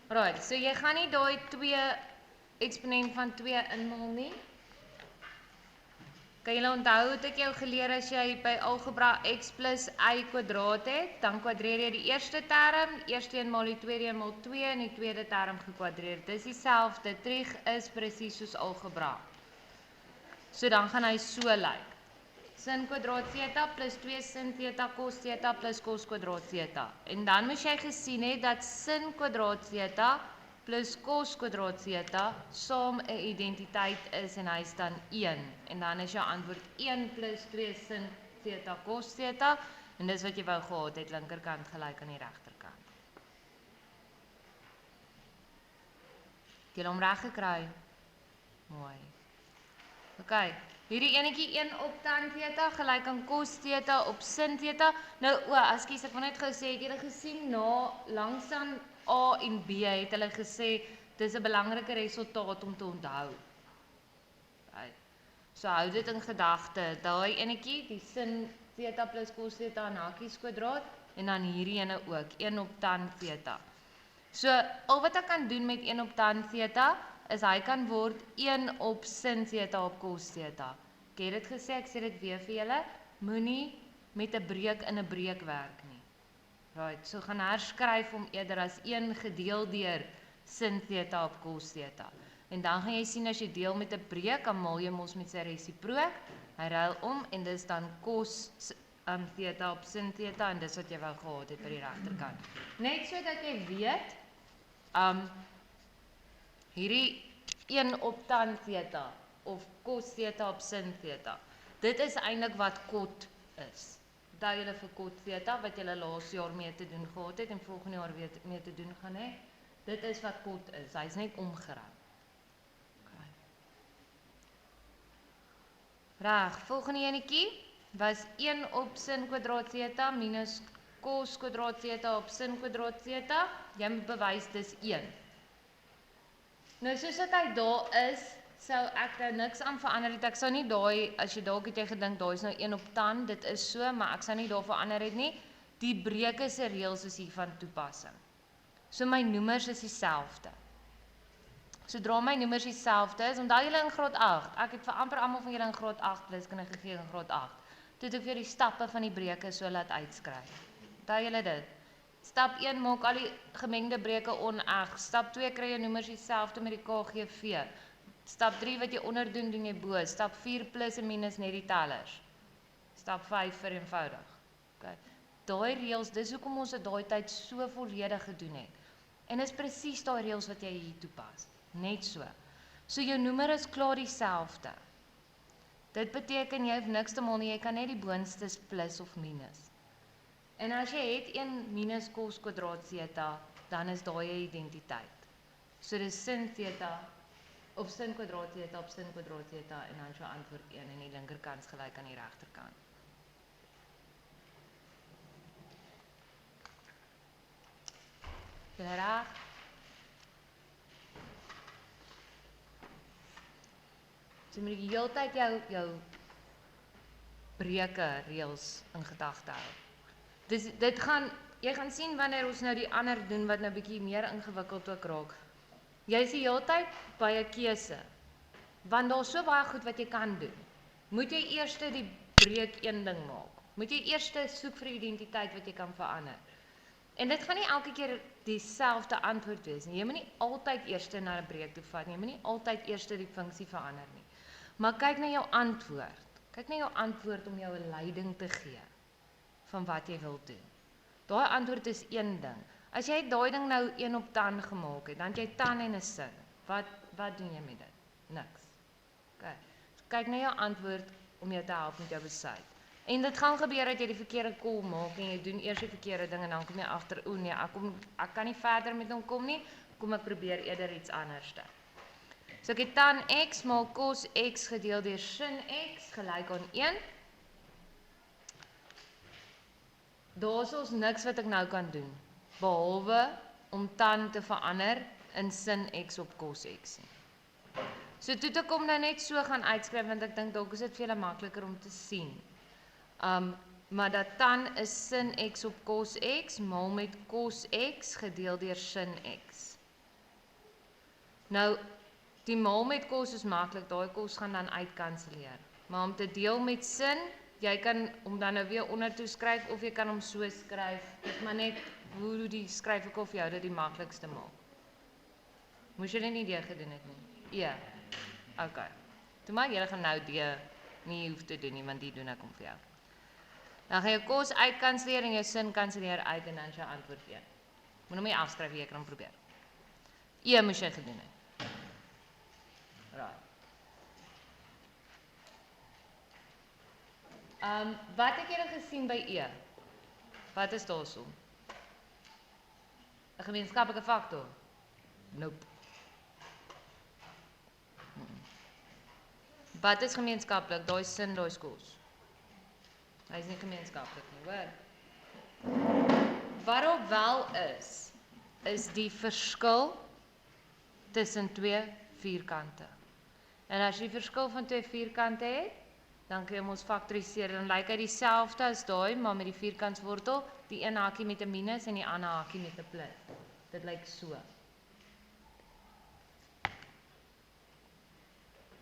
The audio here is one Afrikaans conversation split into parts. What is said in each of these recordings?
Right, so jy gaan nie daai 2 eksponent van 2 inmaal nie. Kan julle onthou het ek jou geleer as jy by algebra x plus y kwadraat het, dan kwadreer jy die eerste term, eerste een maal die tweede een maal 2 en die tweede term gekwadreer. Dis dieselfde, trig is presies soos algebra. So dan gaan hy so lyk. Sin kwadraat theta plus 2 sin theta cos theta plus cos kwadraat theta. En dan moes jy gesien het dat sin kwadraat theta plus cos kwadraat theta saam 'n identiteit is en hy is dan 1. En dan is jou antwoord 1 plus 2 sin theta cos theta en dis wat jy wou gehad het, linkerkant gelyk aan die regterkant. Het jy hom reg gekry? Mooi. OK. Hierdie enetjie 1 op tan theta gelyk aan cos theta op sin theta. Nou ekskuus, ek wil net gou sê, het julle gesien langs aan A en B het hulle gesê dis 'n belangrike resultaat om te onthou. Right. So hou dit in gedagte. Daai enetjie, die sin theta plus cos theta in hakies kwadraat en dan hierdie ene ook, 1 op tan theta. So al wat ek kan doen met 1 op tan theta is hy kan word 1 op sin theta op cos theta. Ek het dit gesê, ek sê dit weer vir julle, moenie met 'n breek in 'n breek werk nie. Right, so gaan herskryf hom eerder as 1 gedeel deur sin theta op cos theta. En dan gaan jy sien as jy deel met 'n breek, dan maal jy mos met sy resiprook. Hy ruil om en dis dan cos theta op sin theta en dis wat jy wou gehad het by die regterkant. Net sodat jy weet, hierdie 1 op tan theta of cos theta op sin theta. Dit is eintlik wat cot is. Onthou julle vir cot theta wat julle laas jaar mee te doen gehad het en volgende jaar weer mee te doen gaan hê. Dit is wat cot is. Hy's net omgeruil. Okay. Reg, volgende enetjie was 1 op sin kwadraat theta minus cos kwadraat theta op sin kwadraat theta. Jy moet bewys dis 1. Nou soos wat hy daar is, sou ek nou niks aan verander het. Ek sou nie daai, as jy dalk het jy gedink daai is nou 1 op tan, dit is so, maar ek sou nie daar verander het nie. Die breuke se reëls is hier van toepassing. So my noemers is dieselfde. Sodra my noemers dieselfde is, onthou julle in graad 8. Ek het vir amper almal van julle in graad 8 wiskunde gegee in graad 8. Toe het ek vir die stappe van die breuke so laat uitskryf. Onthou julle dit? Stap 1 maak al die gemengde breuke oneg. Stap 2 kry jy noemers dieselfde met die KGV. Stap 3 wat jy onder doen, doen jy bo. Stap 4 plus en minus net die tellers. Stap 5 vereenvoudig. Okay. Daai reëls, dis hoekom ons dit daai tyd so volledig gedoen het. En dis presies daai reëls wat jy hier toepas. Net so. So jou noemer is klaar dieselfde. Dit beteken jy hoef niks te maal nie, jy kan net die boonstes plus of minus. En as jy het 1 minus cos kwadraat theta, dan is daai 'n identiteit. So dis sin theta of sin kwadraat theta op sin kwadraat theta en dan is jou antwoord 1 en die linkerkant gelyk aan die regterkant. Julle reg? So moet jy heeltyd jou breuke reëls in gedagte hou. Jy gaan sien wanneer ons nou die ander doen wat nou bietjie meer ingewikkeld ook raak. Jy is die hele tyd by 'n keuse. Want daar's so baie goed wat jy kan doen. Moet jy eers die breek een ding maak? Moet jy eers soek vir 'n identiteit wat jy kan verander? En dit gaan nie elke keer dieselfde antwoord wees nie. Jy moet nie altyd eers na 'n breek toe vat nie. Jy moet nie altyd eers die funksie verander nie. Maar kyk na jou antwoord. Kyk na jou antwoord om jou 'n leiding te gee van wat jy wil doen. Daai antwoord is een ding. As jy daai ding nou 1 op tan gemaak het, dan het jy tan en 'n sin. Wat doen jy met dit? Niks. Okay. So kyk na jou antwoord om jou te help met jou besluit. En dit gaan gebeur dat jy die verkeerde call maak en jy doen eers die verkeerde ding en dan kom jy agter, o nee, ek kan nie verder met hom kom nie. Kom ek probeer eerder iets anders doen. So ek het tan x maal cos x gedeel deur sin x gelyk aan 1. Daar's ons niks wat ek nou kan doen, behalwe om tan te verander in sin x op cos x. So toe ek kom nou net so gaan uitskryf, want ek dink dalk is dit vir julle makliker om te sien. Maar dat tan is sin x op cos x, maal met cos x gedeel deur sin x. Nou, die maal met kos is maklik, daai kos gaan dan uitkanselleer. Maar om te deel met sin, jy kan hom dan nou weer onder toe skryf of jy kan hom so skryf. Dis maar net hoe die skryf ek of jou dit die maklikste maak. Moes julle nie D gedoen het nie? Ja. OK. Toe maar julle gaan nou D nie hoef te doen nie, want die doen ek om vir jou. Dan gaan jy kos uitkanselleer en jou sin kanselleer uit en dan is jou antwoord 1. Moet hom nie afskryf nie, jy kan hom probeer. E moes jy gedoen het. Right. Wat het julle gesien by E? Wat is daarso? 'n gemeenskaplike faktor? Nope. Wat is gemeenskaplik? Daai sin, daai kos. Hy is nie gemeenskaplik nie, hoor. Wat op wel is die verskil tussen twee vierkante. En as jy die verskil van twee vierkante het, dan kan jy hom ons faktoriseer. Dan lyk hy dieselfde as daai, maar met die vierkantswortel, die een hakie met 'n minus en die ander hakie met 'n plus. Dit lyk so.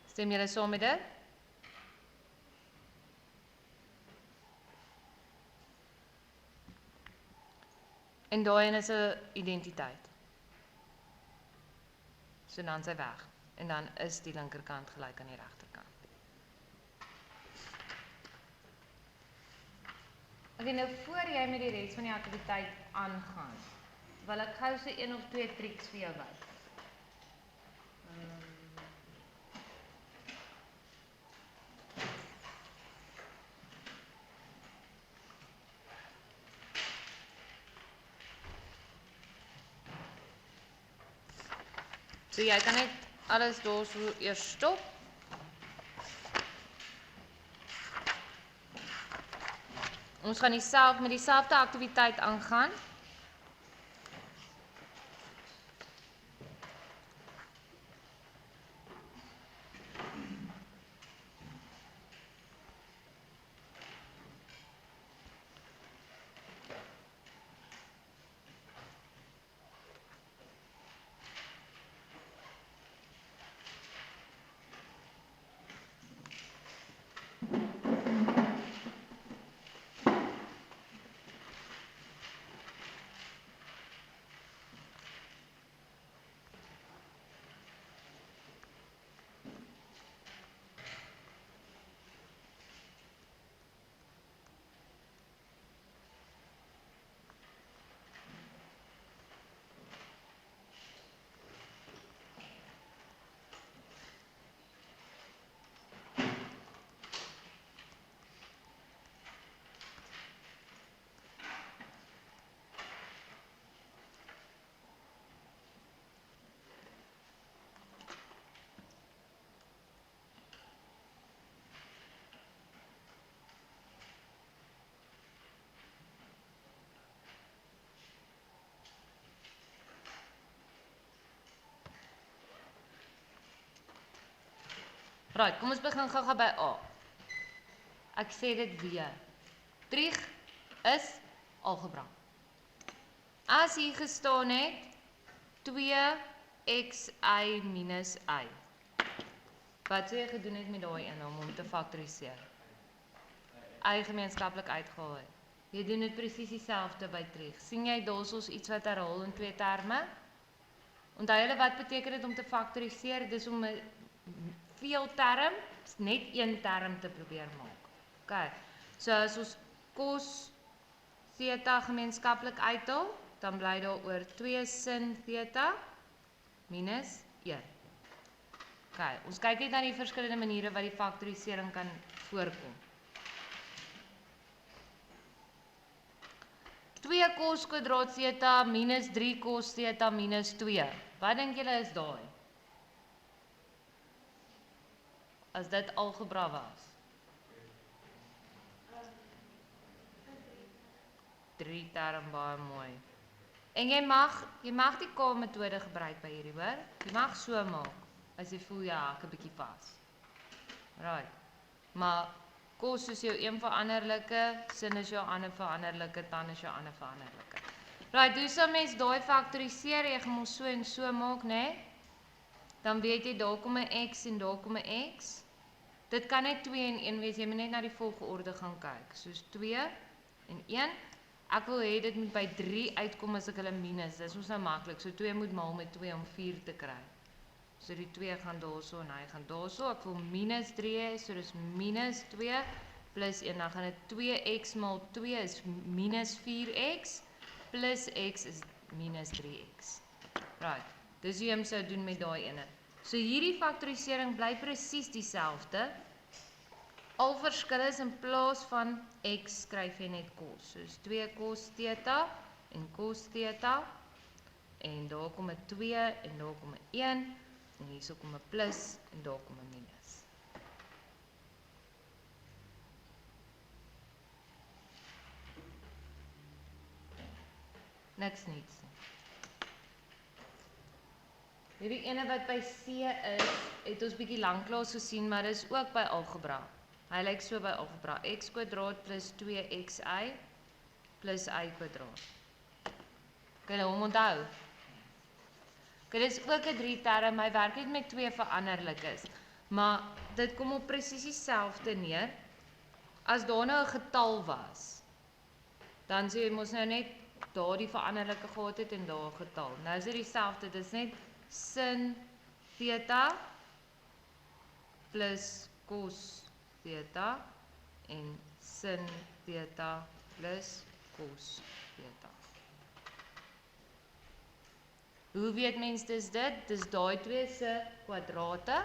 Stem julle saam met dit? En daai is 'n identiteit. So dan is hy weg. En dan is die linkerkant gelyk aan die regterkant. Okay, nou voor jy met die res van die aktiwiteit aangaan, wil ek gou so 1 of 2 triks vir jou wys. So jy kan net alles daar so eers stop. Ons gaan met dieselfde aktiwiteit aangaan. Right, kom ons begin gou-gou by A. Ek sê dit weer. Trig is algebra. As hier gestaan het 2xy minus y. Wat sou jy gedoen het met daai een om hom te faktoriseer? Y gemeenskaplik uitgehaal het. Jy doen dit presies dieselfde by trig. sien jy daarsoos iets wat herhaal in twee terme? Onthou julle wat beteken dit om te faktoriseer? Dis om 'n veelterm net een term te probeer maak. OK. So as ons cos theta gemeenskaplik uithaal, dan bly daar oor 2 sin theta minus 1. OK, ons kyk net na die verskillende maniere wat die faktorisering kan voorkom. 2 cos kwadraat theta minus 3 cos theta minus 2. Wat dink julle is daai? As dit algebra was. 3 term baie mooi. En jy mag die K-metode gebruik by hierdie, hoor? Jy mag so maak as jy voel jy hak 'n bietjie vas. Right. Maar cos is jou een veranderlike, sin is jou ander veranderlike, tan is jou ander veranderlike. Right, hoe sou mens daai faktoriseer? Jy gaan hom so en so maak, né? dan weet jy daar kom 'n x en daar kom 'n x. Dit kan net 2 en 1 wees, jy moet net na die volgorde gaan kyk. Soos 2 en 1. Ek wil hê dit moet by 3 uitkom as ek hulle minus. Dis ons nou maklik. So 2 moet maal met 2 om 4 te kry. So die 2 gaan daarso en hy gaan daarso. Ek wil minus 3 hê, so dis minus 2 plus 1. Dan gaan dit 2x maal 2 is minus 4x plus x is minus 3x. Right. Dis hoe jy hom sou doen met daai ene. So hierdie faktorisering bly presies dieselfde. Al verskil is in plaas van x skryf jy net cos. So is 2 cos theta en cos theta. En daar kom 'n 2 en daar kom 'n 1 en hierso kom 'n plus en daar kom 'n minus. Niks niets. Hierdie ene wat by C is, het ons bietjie lanklaas gesien, maar dis ook by algebra. Hy lyk so by algebra. X kwadraat plus 2xy plus y kwadraat. Kan jy hom onthou? Dit is ook 'n 3 term, hy werk net met 2 veranderlikes. Maar dit kom op presies dieselfde neer. As daar nou 'n getal was, dan sê jy mos nou net daar die veranderlike gehad het en daar 'n getal. Nou is dit dieselfde, dit is net sin theta plus cos theta en sin theta plus cos theta. Hoe weet mens dis dit? Dis daai twee se kwadrate.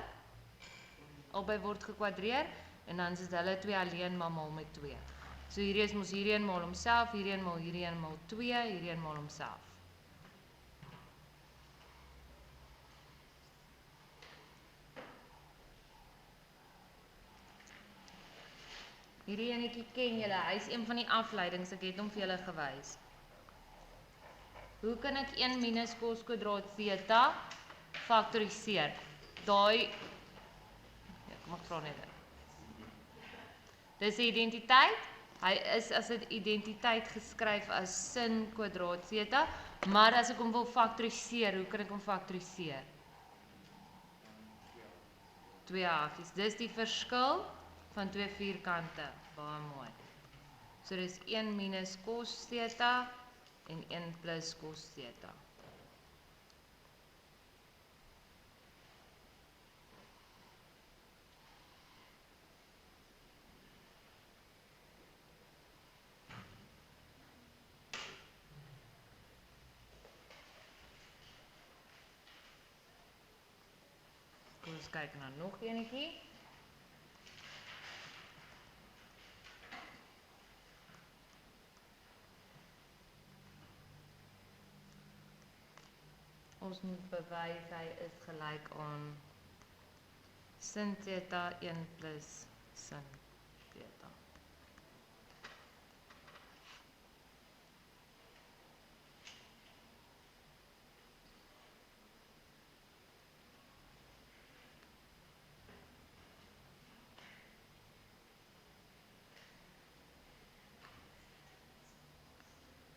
Albei word gekwadreer en dan is hulle twee alleen maar maal met 2. So hierdie is mos hierdie een maal homself, hierdie een maal 2, hierdie een maal homself. Hierdie enetjie ken julle, hy is een van die afleidings, ek het hom vir julle gewys. Hoe kan ek 1 minus cos kwadraat theta faktoriseer? Daai kom ek vra net. Dis die identiteit. Hy is as 'n identiteit geskryf as sin kwadraat theta, maar as ek hom wil faktoriseer, hoe kan ek hom faktoriseer? 2 hakies. Dis die verskil van 2 vierkante. Baie mooi. So dis 1 minus cos theta en 1 plus cos theta. Kom ons kyk na nog enetjie. Ons moet bewys hy is gelyk aan sin theta 1 plus sin theta.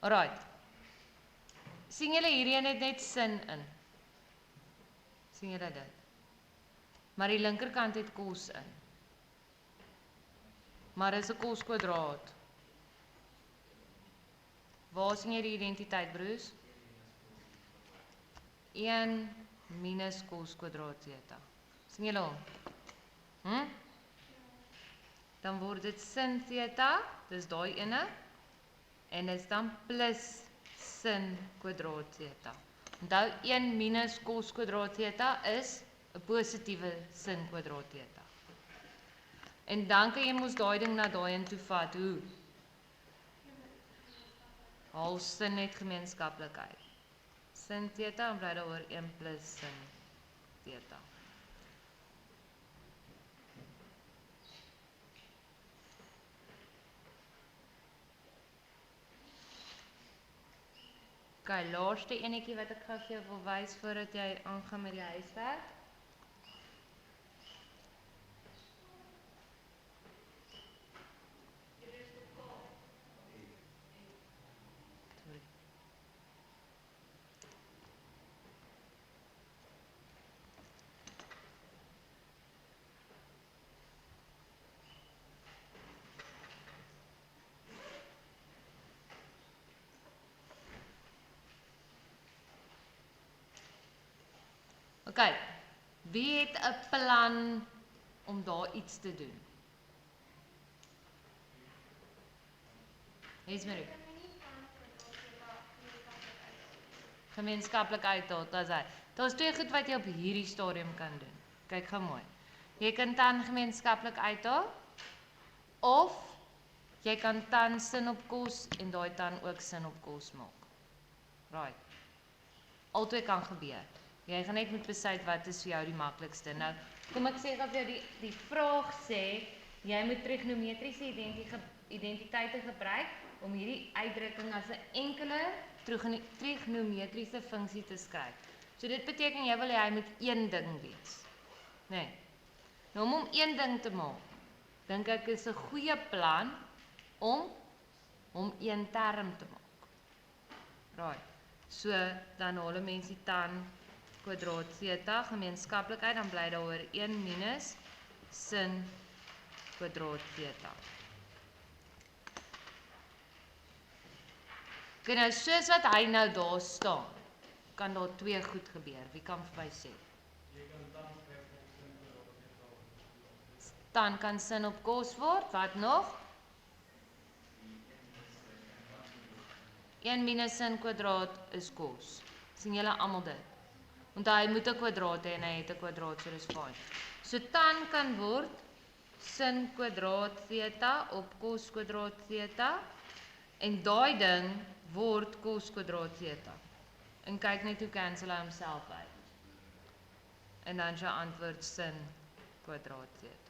Alright. Sien julle hierdie een het net sin in? Sien julle dit? Maar die linkerkant het cos in. Maar dis 'n cos kwadraat. Waar sien jy die identiteit, broers? 1 minus cos kwadraat theta. Sien julle hom? Dan word dit sin theta, dis daai ene. En dit is dan plus sin kwadraat theta. Onthou 1 minus cos kwadraat theta is 'n positiewe sin kwadraat theta. En dan kan jy mos daai ding na daai in toe vat. Hoe? Haal sin net gemeenskaplikheid. Sin theta en bly daaroor 1 plus sin theta. Okay, laaste enetjie wat ek gou vir jou wil wys voordat jy aangaan met die huiswerk. OK, wie het 'n plan om daar iets te doen? Esmerie. Gemeenskaplik uithaal, dis hy. Daar's twee goed wat jy op hierdie stadium kan doen. Kyk gou mooi. Jy kan dan gemeenskaplik uithaal of jy kan dan sin op kos en daai dan ook sin op kos maak. Right. Albei kan gebeur. Jy gaan net moet besluit wat is vir jou die maklikste. Nou, kom ek sê dat jy die vraag sê, jy moet trigonometriese identiteite gebruik om hierdie uitdrukking as 'n enkele trigonometriese funksie te skryf. So dit beteken jy wil hê hy moet een ding wees. Nee. Nou om een ding te maak, dink ek is 'n goeie plan om een term te maak. Right. So dan haal mense die tan kwadraat theta gemeenskaplikheid, dan bly daar oor 1 minus sin kwadraat theta. Okay, nou soos wat hy nou daar staan, kan daar twee goed gebeur. Wie kan vir my sê? Jy kan tan skryf op sin kwadraat theta. Dan kan sin op kos word. Wat nog? 1 minus sin kwadraat is kos. Sien julle almal dit? Want hy moet 'n kwadraat hê en hy het 'n kwadraat, so dis fyn. So tan kan word sin kwadraat theta op kos kwadraat theta en daai ding word kos kwadraat theta. En kyk net hoe cancel hy homself uit. En dan sy antwoord sin kwadraat theta.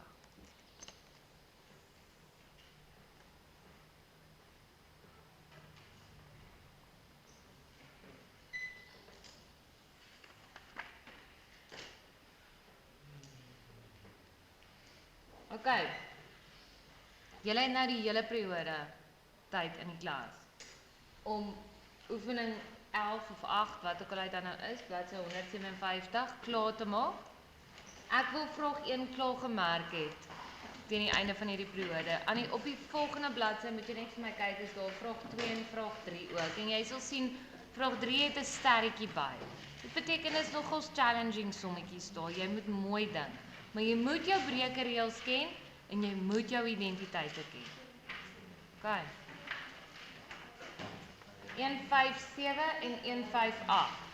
OK. Julle het nou die hele periode tyd in die klas om oefening 11 of 8 wat ook al hy dan nou is, bladsy 157 klaar te maak. Ek wil vraag 1 klaar gemerk het teen die einde van hierdie periode. Op die volgende bladsy moet jy net vir my kyk, is daar vraag 2 en vraag 3 ook. En jy sal sien vraag 3 het 'n sterretjie by. Dit beteken is nogals challenging sommetjies daar. Jy moet mooi dink. Maar jy moet jou breekreëls ken en jy moet jou identiteite ken. OK. 157 en 158.